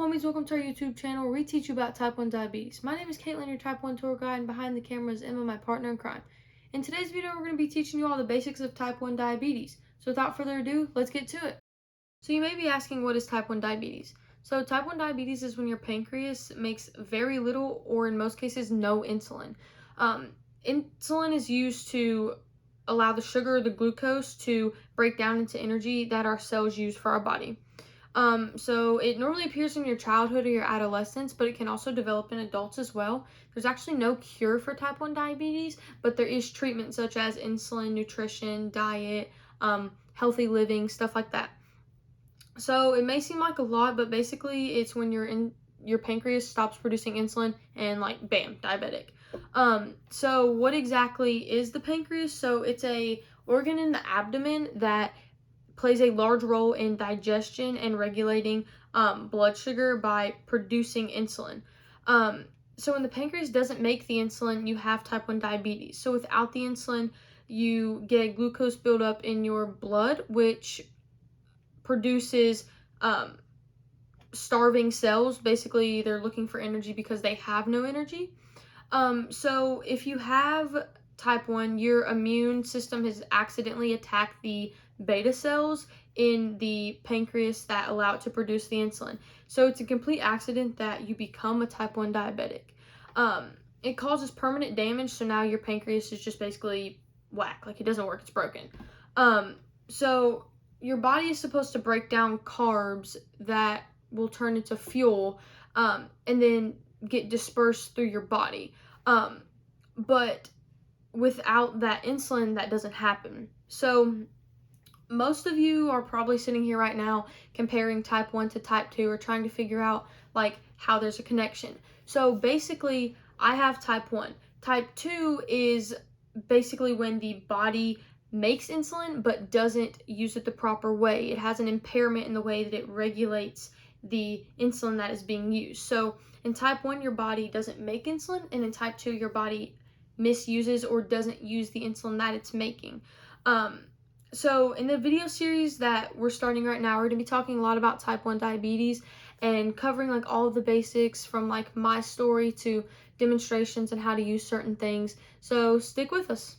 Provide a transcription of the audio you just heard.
homies, welcome to our YouTube channel where we teach you about type 1 diabetes. My name is Caitlin, your type 1 tour guide, and behind the camera is Emma, my partner in crime. In today's video, we're going to be teaching you all the basics of type 1 diabetes. So without further ado, let's get to it. So you may be asking, what is type 1 diabetes? So type 1 diabetes is when your pancreas makes very little, or in most cases, no insulin. Insulin is used to allow the sugar or the glucose to break down into energy that our cells use for our body. So it normally appears in your childhood or your adolescence, but it can also develop in adults as well. There's actually no cure for type 1 diabetes, but there is treatment such as insulin, nutrition, diet, healthy living, stuff like that. So it may seem like a lot, but basically it's when your pancreas stops producing insulin and like bam, diabetic. So what exactly is the pancreas? So it's a organ in the abdomen that plays a large role in digestion and regulating blood sugar by producing insulin. So when the pancreas doesn't make the insulin, you have type 1 diabetes. So without the insulin, you get glucose buildup in your blood, which produces starving cells. Basically, they're looking for energy because they have no energy. So if you have type 1, your immune system has accidentally attacked the beta cells in the pancreas that allow it to produce the insulin. So it's a complete accident that you become a type 1 diabetic. It causes permanent damage, so now your pancreas is just basically whack, like it doesn't work, it's broken. So your body is supposed to break down carbs that will turn into fuel, and then get dispersed through your body. But without that insulin, that doesn't happen. So most of you are probably sitting here right now comparing type 1 to type 2 or trying to figure out like how there's a connection. So basically, I have type 1. Type 2 is basically when the body makes insulin but doesn't use it the proper way. It has an impairment in the way that it regulates the insulin that is being used. So in type 1, your body doesn't make insulin, and in type 2, your body misuses or doesn't use the insulin that it's making. So in the video series that we're starting right now, we're going to be talking a lot about type 1 diabetes and covering like all of the basics from like my story to demonstrations and how to use certain things. So stick with us.